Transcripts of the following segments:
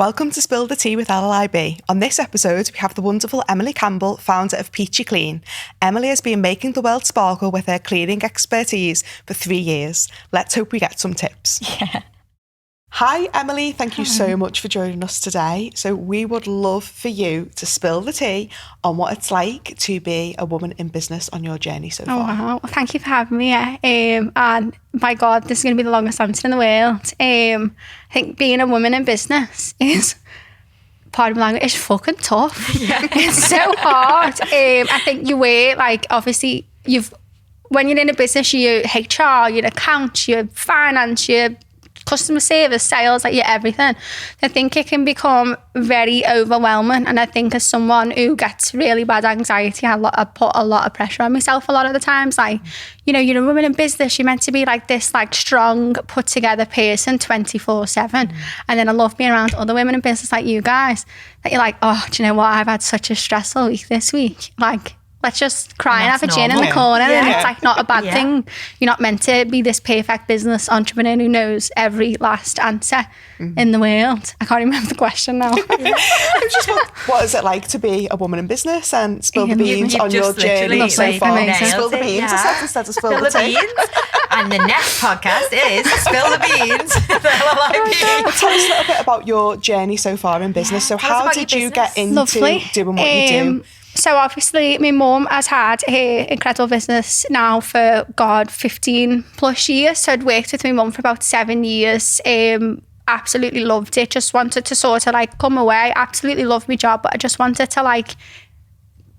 Welcome to Spill the Tea with LLIB. On this episode, we have the wonderful Emily Campbell, founder of Peachy Clean. Emily has been making the world sparkle with her cleaning expertise for 3 years. Let's hope we get some tips. Yeah. Hi, Emily. Thank you so much for joining us today. So we would love for you to spill the tea on what it's like to be a woman in business on your journey so far. Oh, wow. Well, thank you for having me. And my God, this is going to be the longest answer in the world. I think being a woman in business is, pardon my language, it's fucking tough. Yeah. It's so hard. I think you wear, like, obviously, when you're in a business, your HR, your accounts, your finance, your customer service, sales, like your everything. I think it can become very overwhelming, and I think as someone who gets really bad anxiety, I put a lot of pressure on myself a lot of the times. Like, you know, you're a woman in business, you're meant to be like this like strong, put together person 24/7. And then I love being around other women in business like you guys, that you're like, oh, do you know what, I've had such a stressful week this week. Like, let's just cry and have a gin in the corner. Yeah. And it's like not a bad thing. You're not meant to be this perfect business entrepreneur who knows every last answer in the world. I can't remember the question now. What is it like to be a woman in business and spill the beans on your journey so far? Spill the beans instead of spill the tea. And the next podcast is Spill the Beans. Well, tell us a little bit about your journey so far in business. So how did you get into doing what you do? So obviously my mum has had her incredible business now for 15 plus years. So I'd worked with my mum for about 7 years. Absolutely loved it. Just wanted to sort of like come away. Absolutely loved my job, but I just wanted to like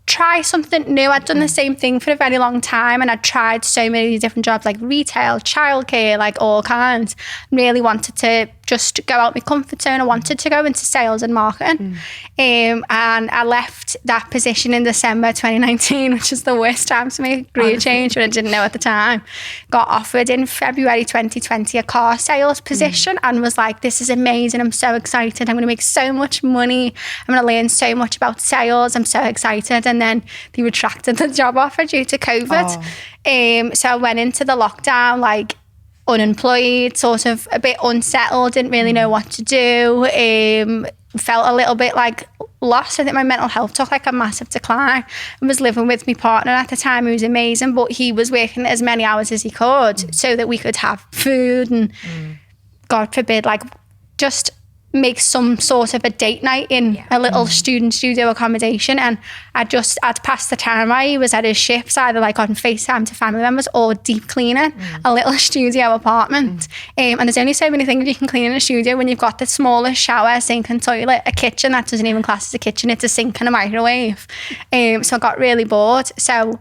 try something new. I'd done the same thing for a very long time, and I'd tried so many different jobs like retail, childcare, like all kinds. Really wanted to just go out my comfort zone. I wanted to go into sales and marketing. And I left that position in December 2019, which is the worst time to make a career change, but I didn't know at the time. Got offered in February 2020 a car sales position and was like, this is amazing. I'm so excited. I'm going to make so much money. I'm going to learn so much about sales. I'm so excited. And then they retracted the job offer due to COVID. So I went into the lockdown like unemployed, sort of a bit unsettled, didn't really know what to do. Felt a little bit like lost. I think my mental health took like a massive decline. I was living with my partner at the time, who was amazing, but he was working as many hours as he could so that we could have food and God forbid, like just make some sort of a date night in a little student studio accommodation. And I'd passed the time while he was at his shifts, either like on FaceTime to family members or deep cleaning a little studio apartment. And there's only so many things you can clean in a studio when you've got the smallest shower, sink and toilet, a kitchen that doesn't even class as a kitchen, it's a sink and a microwave. So I got really bored. So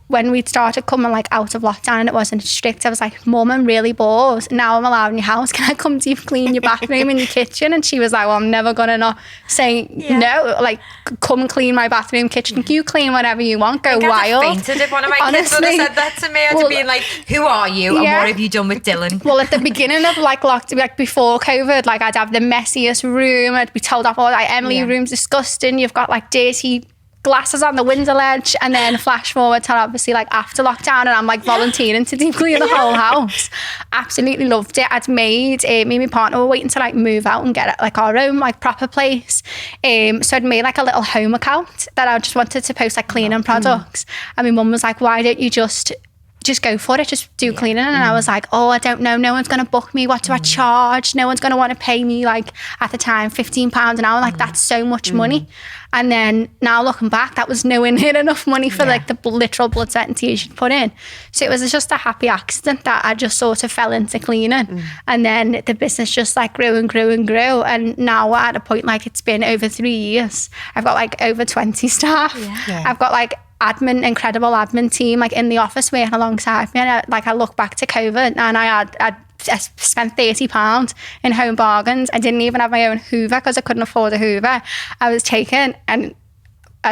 when we started coming like out of lockdown and it wasn't strict, I was like, Mum, I'm really bored. Now I'm allowed in your house. Can I come deep clean your bathroom and your kitchen? And she was like, well, I'm never gonna not say no. Like, come clean my bathroom, kitchen. You clean whatever you want. Go wild. I fainted if one of my kids would have said that to me. I'd be like, who are you and what have you done with Dylan? Well, at the beginning of like lockdown, like before COVID, like I'd have the messiest room. I'd be told off all like, Emily, your room's disgusting. You've got like dirty glasses on the window ledge. And then flash forward to obviously like after lockdown, and I'm like volunteering to deep clean the whole house. Absolutely loved it. I'd made me and my partner were waiting to like move out and get like our own like proper place. So I'd made like a little home account that I just wanted to post like cleaning products. And my mum was like, why don't you just go for it, just do cleaning? And I was like, oh, I don't know, no one's going to book me, what do I charge? No one's going to want to pay me like at the time £15 an hour, like that's so much money. And then now looking back, that was nowhere near enough money for like the literal blood, sweat and tears you'd put in. So it was just a happy accident that I just sort of fell into cleaning. And then the business just like grew and grew and grew, and now we're at a point like it's been over 3 years. I've got like over 20 staff. I've got like incredible admin team like in the office working alongside me. And I look back to COVID and I spent £30 in home bargains. I didn't even have my own Hoover because I couldn't afford a Hoover. I was taken, and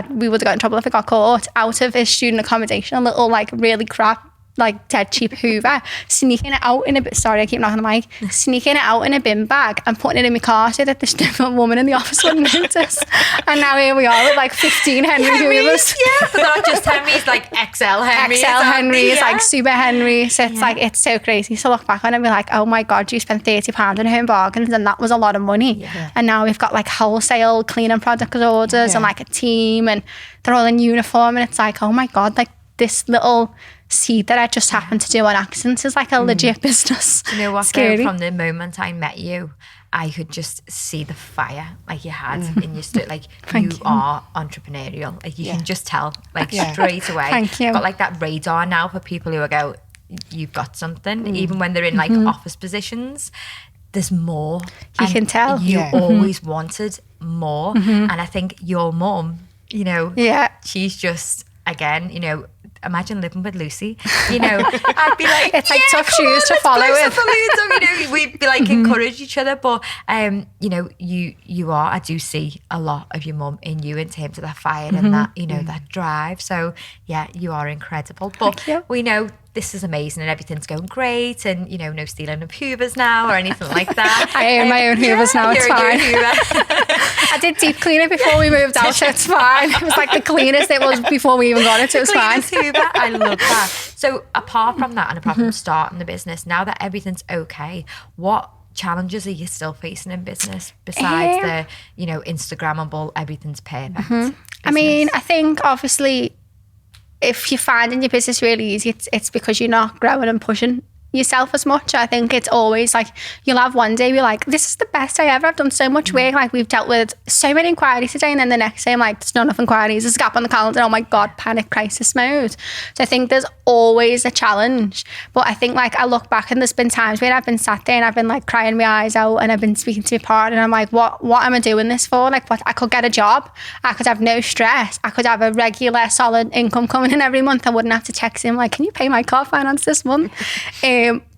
we would have got in trouble if I got caught, out of his student accommodation, a little like really crap like dead cheap Hoover, sneaking it out in a sorry, I keep knocking the mic, sneaking it out in a bin bag and putting it in my car so that this different woman in the office wouldn't notice. And now here we are with like 15 Henry Hoovers. Yeah, but not just Henry's, like XL Henry. XL Henry's, like super Henry. So it's like, it's so crazy to look back on and be like, oh my God, you spent £30 on Home Bargains and that was a lot of money. Yeah. And now we've got like wholesale cleaning product orders and like a team and they're all in uniform and it's like, oh my God, like this little seed that I just happened to do on accident is like a legit business. You know what, Scary. though, from the moment I met you, I could just see the fire like you had in your like you are entrepreneurial. Like you can just tell like straight away. Thank you. Got like that radar now for people who go, you've got something, even when they're in like office positions. There's more. You can tell. You always wanted more. And I think your mum, you know, she's just, again, you know, imagine living with Lucy. You know, I'd be like, it's like tough shoes to follow with. You know, we'd be like encourage each other. But you know, you are. I do see a lot of your mum in you in terms of that fire and that, you know, that drive. So yeah, you are incredible. But we know this is amazing and everything's going great and, you know, no stealing of Hoovers now or anything like that. I own my own Hoovers now, it's fine. I did deep clean it before we moved out, so it's fine. It was like the cleanest it was before we even got it, so it's fine. Hoover. I love that. So apart from that and apart from starting the business, now that everything's okay, what challenges are you still facing in business besides the, you know, Instagrammable, everything's perfect? I mean, I think obviously if you're finding your business really easy, it's because you're not growing and pushing yourself as much. I think it's always like you'll have one day you're like, this is the best day ever, I've done so much work, like we've dealt with so many inquiries today, and then the next day I'm like, there's not enough inquiries, there's a gap on the calendar, oh my God, panic crisis mode. So I think there's always a challenge, but I think like I look back and there's been times where I've been sat there and I've been like crying my eyes out and I've been speaking to my partner and I'm like, what am I doing this for? Like, what, I could get a job, I could have no stress, I could have a regular solid income coming in every month, I wouldn't have to text him like, can you pay my car finance this month?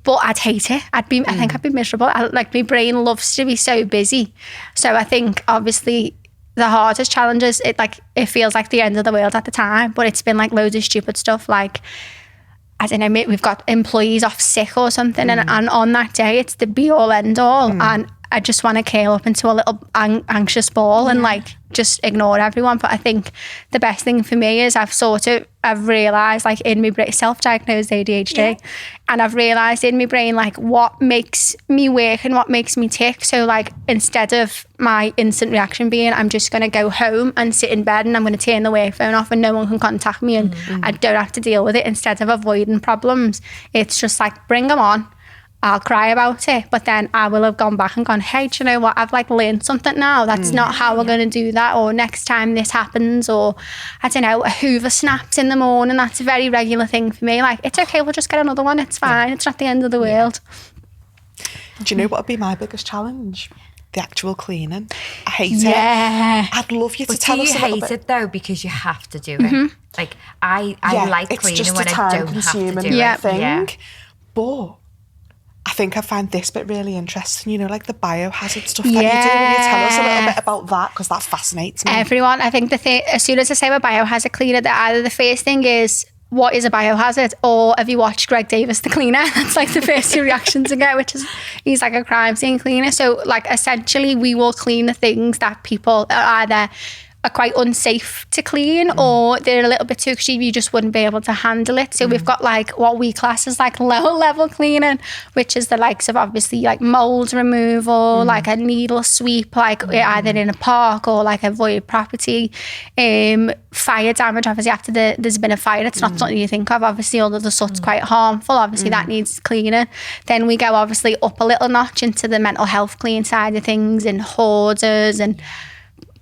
But I'd hate it. I think I'd be miserable. Like my brain loves to be so busy. So I think obviously the hardest challenges, it feels like the end of the world at the time, but it's been like loads of stupid stuff. Like, I don't know, we've got employees off sick or something and on that day it's the be all end all and I just want to curl up into a little anxious ball and like just ignore everyone. But I think the best thing for me is I've realised like in my brain, self-diagnosed ADHD, and I've realised in my brain like what makes me work and what makes me tick. So like instead of my instant reaction being I'm just going to go home and sit in bed and I'm going to turn the work phone off and no one can contact me and I don't have to deal with it, instead of avoiding problems, it's just like bring them on. I'll cry about it, but then I will have gone back and gone, hey, do you know what? I've like learned something now. That's not how we're going to do that. Or next time this happens, or I don't know, a Hoover snaps in the morning. That's a very regular thing for me. Like, it's okay, we'll just get another one. It's fine. It's not the end of the world. Do you know what would be my biggest challenge? The actual cleaning. I hate it. I'd love you to tell us a little bit. Do you hate it though because you have to do it? Like I like cleaning when I don't have to do it. Thing. But I think I find this bit really interesting, you know, like the biohazard stuff that you do. Will you tell us a little bit about that? Because that fascinates me. Everyone, I think as soon as I say a biohazard cleaner, either the first thing is, what is a biohazard? Or have you watched Greg Davis, the cleaner? That's like the first two reactions I get, which is, he's like a crime scene cleaner. So like essentially we will clean the things that people are either are quite unsafe to clean or they're a little bit too extreme, you just wouldn't be able to handle it. So we've got like what we class as like low level cleaning, which is the likes of obviously like mould removal, like a needle sweep, like either in a park or like a void property, fire damage. Obviously after there's been a fire, it's not something you think of. Obviously all of the soot's quite harmful, obviously that needs cleaning. Then we go obviously up a little notch into the mental health clean side of things, and hoarders and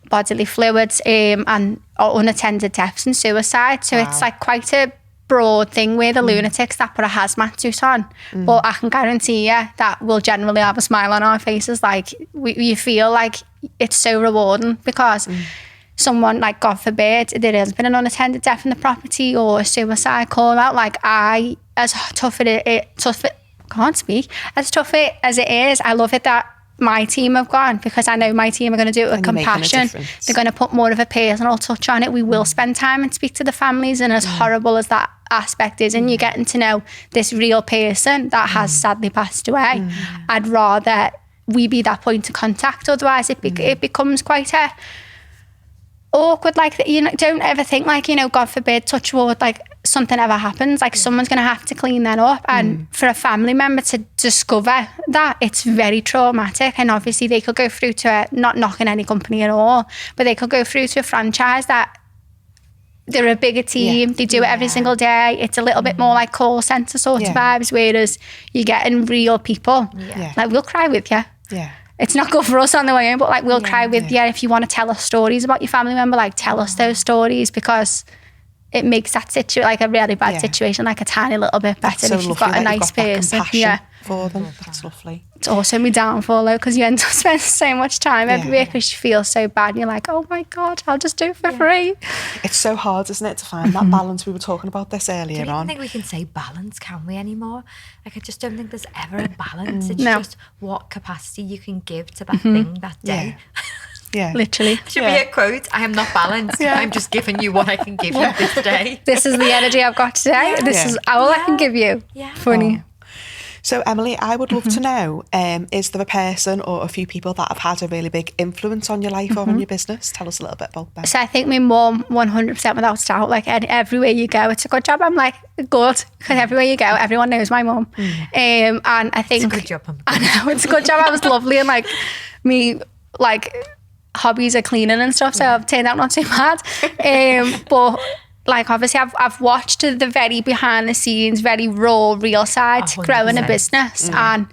bodily fluids, and unattended deaths and suicide. So it's like quite a broad thing. We're the lunatics that put a hazmat suit on, but I can guarantee you that we'll generally have a smile on our faces. Like you feel like it's so rewarding because someone, like God forbid, there has been an unattended death in the property or a suicide call out. Like as tough as it is, I love it that my team have gone, because I know my team are going to do it with compassion. They're going to put more of a personal touch on it. We will spend time and speak to the families, and as horrible as that aspect is, and you're getting to know this real person that has sadly passed away, I'd rather we be that point of contact. Otherwise it becomes quite a awkward, like, you know, don't ever think like, you know, God forbid, touch wood, like something ever happens, like someone's going to have to clean that up, and for a family member to discover that, it's very traumatic. And obviously they could go through to not knocking any company at all, but they could go through to a franchise that they're a bigger team, they do it every single day, it's a little bit more like call centre sort of vibes, whereas you're getting real people. Like, we'll cry with you. It's not good for us on the way in, but like, we'll cry with you. If you want to tell us stories about your family member, like, tell us those stories, because it makes that like a really bad situation like a tiny little bit better if you've got a nice person. For them. That's lovely. It's also my downfall though, because you end up spending so much time everywhere because you feel so bad and you're like, oh my God, I'll just do it for free. It's so hard, isn't it, to find that balance. We were talking about this earlier on. I don't think we can say balance, can we, anymore? Like, I just don't think there's ever a balance. It's just what capacity you can give to that thing that day. Yeah, literally. Should be a quote. I am not balanced. I'm just giving you what I can give you this day. This is the energy I've got today. This is all I can give you. Funny. So Emily, I would love to know, is there a person or a few people that have had a really big influence on your life or on your business? Tell us a little bit about that. So I think my mum, 100% without doubt, like everywhere you go, it's a good job. I'm like, good, because everywhere you go, everyone knows my mum. And I think... It's a good job. I know, it's a good job. I was lovely, and like me, like... hobbies are cleaning and stuff, so I've turned out not too bad. But like, obviously I've watched the very behind the scenes, very raw, real side to growing a business, and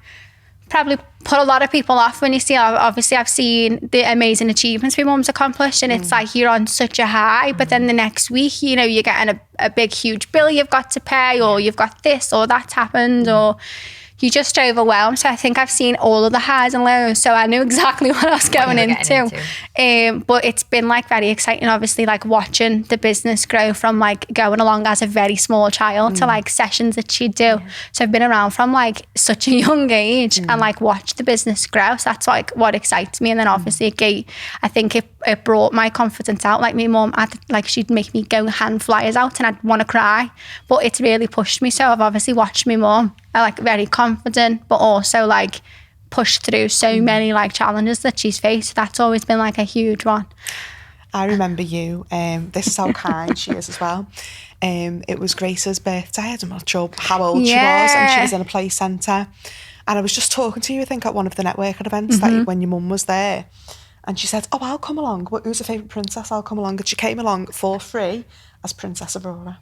probably put a lot of people off when you see, obviously I've seen the amazing achievements my mum's accomplished, and it's like you're on such a high, but then the next week, you know, you're getting a big huge bill you've got to pay, or you've got this or that's happened, or you're just overwhelmed. So I think I've seen all of the highs and lows, so I knew exactly what I was going into. But it's been like very exciting, obviously, like watching the business grow from like going along as a very small child to like sessions that she'd do. So I've been around from like such a young age and like watched the business grow. So that's like what excites me. And then obviously I think it brought my confidence out. Like my mum, like she'd make me go hand flyers out and I'd want to cry, but it's really pushed me. So I've obviously watched my mum like very confident, but also like pushed through so many like challenges that she's faced. That's always been like a huge one. I remember you, this is how kind she is as well. It was Grace's birthday. I'm not sure how old she was, and she was in a play centre. And I was just talking to you, I think, at one of the networking events that when your mum was there. And she said, oh, I'll come along. Who's your favourite princess? I'll come along. And she came along for free as Princess Aurora.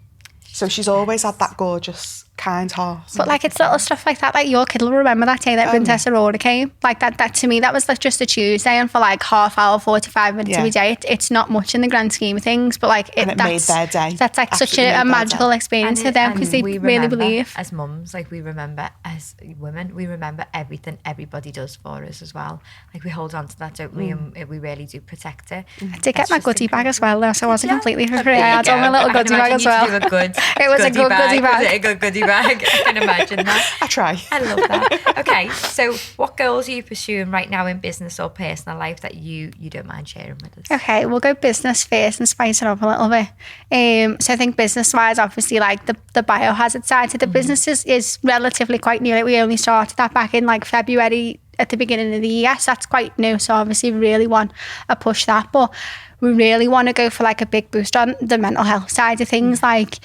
So she's always had that gorgeous, kind heart. But like, it's little stuff like that. Like, your kid will remember that day that Princess Aurora came. Like that to me, that was like just a Tuesday, and for like half hour, 45 minutes of a day, it's not much in the grand scheme of things. But like, it made their day. That's like such a magical experience for them, because they really believe. As mums, like, we remember as women, we remember everything everybody does for us as well. Like, we hold on to that, don't we? And we really do protect it. I did get my goodie bag as well, though, so I wasn't completely for free. I had all my little goodie bag as well. It was a good goodie bag. Was it a good goodie bag? I can imagine that. I try. I love that. Okay, so what goals are you pursuing right now in business or personal life that you don't mind sharing with us? Okay, we'll go business first and spice it up a little bit. So I think business-wise, obviously, like the biohazard side to the business is relatively quite new. Like, we only started that back in like February at the beginning of the year, so that's quite new. So obviously, we really want to push that, but we really want to go for like a big boost on the mental health side of things. Like,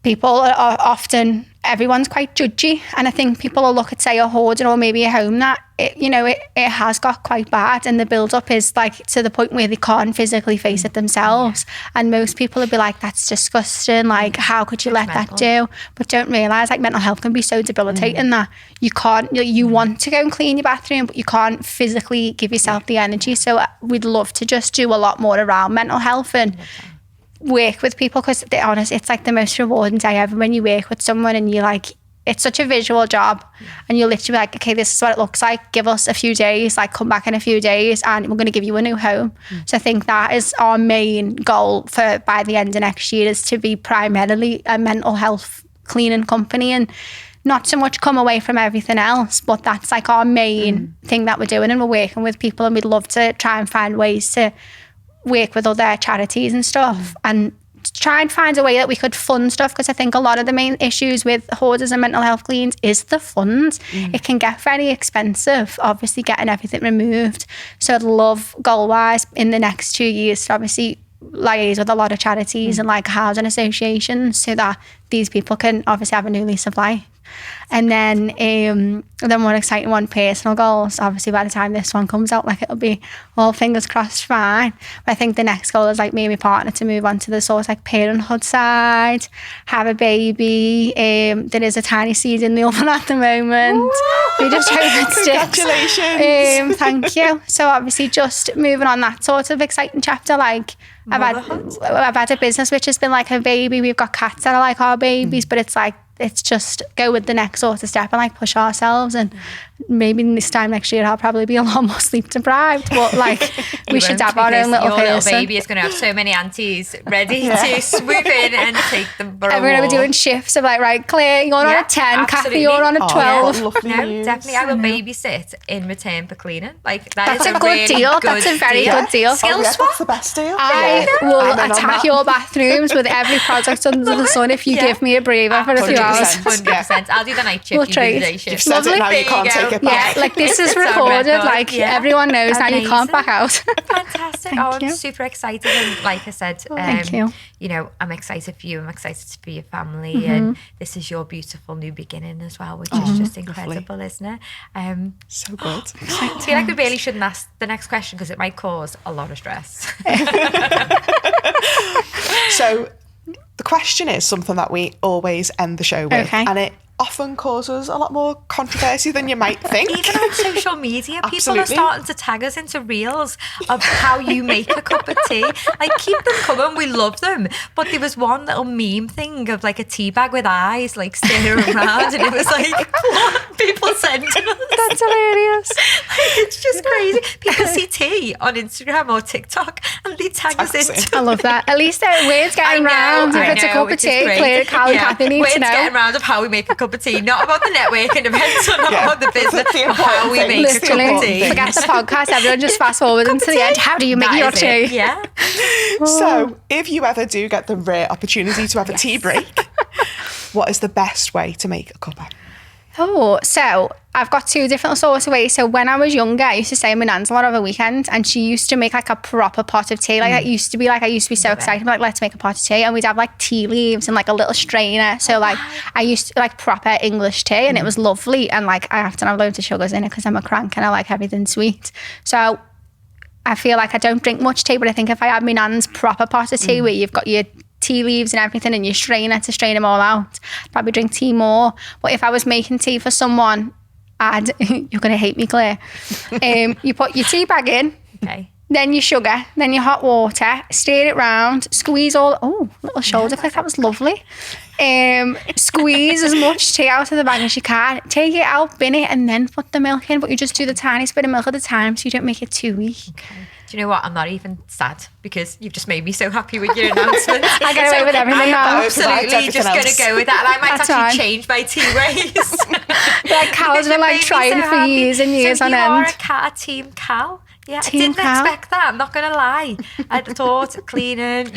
people are often, everyone's quite judgy, and I think people will look at, say, a hoarder or maybe a home that it has got quite bad, and the build up is like to the point where they can't physically face it themselves, and most people will be like, that's disgusting, like how could you let that do? But don't realise, like, mental health can be so debilitating that you can't, you want to go and clean your bathroom, but you can't physically give yourself the energy. So we'd love to just do a lot more around mental health and work with people, because to be honest, it's like the most rewarding day ever when you work with someone and you like, it's such a visual job, and you're literally like, okay, this is what it looks like, give us a few days, like come back in a few days and we're going to give you a new home. So I think that is our main goal for by the end of next year, is to be primarily a mental health cleaning company, and not so much come away from everything else, but that's like our main thing that we're doing, and we're working with people, and we'd love to try and find ways to work with other charities and stuff and try and find a way that we could fund stuff, because I think a lot of the main issues with hoarders and mental health cleans is the funds. It can get very expensive, obviously, getting everything removed. So I'd love, goal-wise, in the next 2 years to obviously liaise with a lot of charities and like housing associations so that these people can obviously have a new lease of life. And then the more exciting one, personal goals. Obviously, by the time this one comes out, like, it'll be all fingers crossed fine. But I think the next goal is like me and my partner to move on to the sort of like parenthood side, have a baby. There is a tiny seed in the oven at the moment. Woo! We just hope it sticks. Congratulations. Thank you. So obviously, just moving on that sort of exciting chapter. Like, I've had a business which has been like a baby. We've got cats that are like our babies, but it's like, it's just go with the next sort of step and like push ourselves. And maybe this time next year I'll probably be a lot more sleep deprived, but like we should have our own little your person. Little baby is going to have so many aunties ready to swoop in and take them for a and we're going to be walk. doing shifts of like, right, Claire, you're on a 10, Kathy, absolutely. you're on a 12. No, definitely. I will babysit in return for cleaning. Like That's is a good really deal. Good That's a very deal. good deal. Skill That's swap. the best deal. I will I'm in on attack that. your bathrooms with every product under the sun if you give me a breather for a few 100%. hours. 100%. I'll do the night shift. We'll You do the trade. day shift. You've said it now, you can't take it back. Yeah, like this is It's on recorded. record, Like yeah. everyone knows now, you can't Amazing. back out. Fantastic. Thank I'm you. super excited. And like I said, Thank you. You know, I'm excited for you. I'm excited for your family. And this is your beautiful new beginning as well, which is just incredible, isn't it? So good. I feel like we really shouldn't ask the next question because it might cause a lot of stress. So the question is something that we always end the show with, Okay. and it often causes a lot more controversy than you might think. Even on social media, people are Absolutely. starting to tag us into reels of how you make a cup of tea. Like, keep them coming, we love them. But there was one little meme thing of like a tea bag with eyes, like staring around, and it was like, what people sending us? That's hilarious. Like, it's just crazy. People see tea on Instagram or TikTok and they tag us That's into I love that. At least the word's getting round. If it's a cup of which is tea, great. Claire, Cal, and Kathy need Words to know. getting round of how we make a cup of tea, not about the networking events or not about the business, The but how we important make things. a cup of Literally, tea. forget the podcast. Everyone just fast forward into the end. How do you make That your is it, tea? Yeah. So if you ever do get the rare opportunity to have a tea break, what is the best way to make a cuppa? Oh, so I've got two different sorts of ways. So when I was younger, I used to stay with my nan's a lot over weekends, and she used to make like a proper pot of tea. Like I used to be so excited, like, let's make a pot of tea. And we'd have like tea leaves and like a little strainer. So like I used to like proper English tea, and it was lovely. And like I have to have loads of sugars in it because I'm a crank and I like everything sweet. So I feel like I don't drink much tea, but I think if I had my nan's proper pot of tea where you've got your tea leaves and everything and your strainer to strain them all out, I'd probably drink tea more. But if I was making tea for someone, you're going to hate me, Claire. You put your tea bag in, Okay. then your sugar, then your hot water, stir it round, squeeze little shoulder click, that was lovely. Squeeze as much tea out of the bag as you can, take it out, bin it, and then put the milk in, but you just do the tiniest bit of milk at a time so you don't make it too weak. Okay. Do you know what? I'm not even sad because you've just made me so happy with your announcement. I get away with everything now. I'm absolutely just going to go with that. And I might That's actually fine. change my tea ways. Like cows been like trying for years and years so on you are end. a cat, a team cow. Yeah, Team I didn't cow. expect that. I'm not going to lie. I thought cleaning,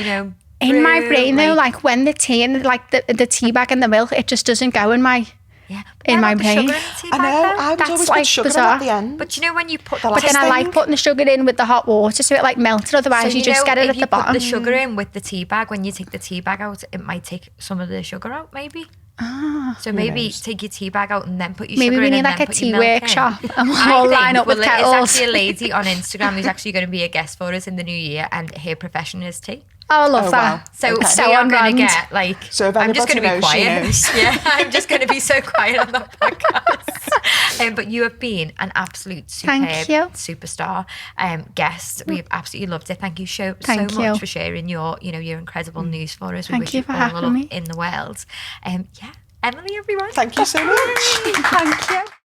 In my brew, brain though, like when the tea and like the tea bag and the milk, it just doesn't go in my yeah. in my What about the brain. sugar in the tea I bag know, then? I was That's always like put sugar in bizarre. at the end. But you know when you put The But then I like thing. putting the sugar in with the hot water so it like melted, otherwise you just get it if at you the bottom. put the sugar in with the tea bag, when you take the tea bag out, it might take some of the sugar out, maybe. So maybe knows? take your tea bag out and then put your Maybe sugar we in need and like then a put tea your milk in. workshop and we'll I all think, line up with well, kettles. There's actually a lady on Instagram who's actually going to be a guest for us in the new year, and her profession is tea. Oh, I love Oh, that. wow. So Okay. So we are on going to brand. get like, So if I'm just going to anybody be knows, she quiet. knows. Yeah, I'm just going to be so quiet on that podcast. But you have been an absolute Thank superb you. superstar guest. We've absolutely loved it. Thank you so Thank much you. for sharing your incredible news for us. We Thank wish you for all having the luck me. in the world. Yeah, Emily, everyone. Thank you so much. Thank you.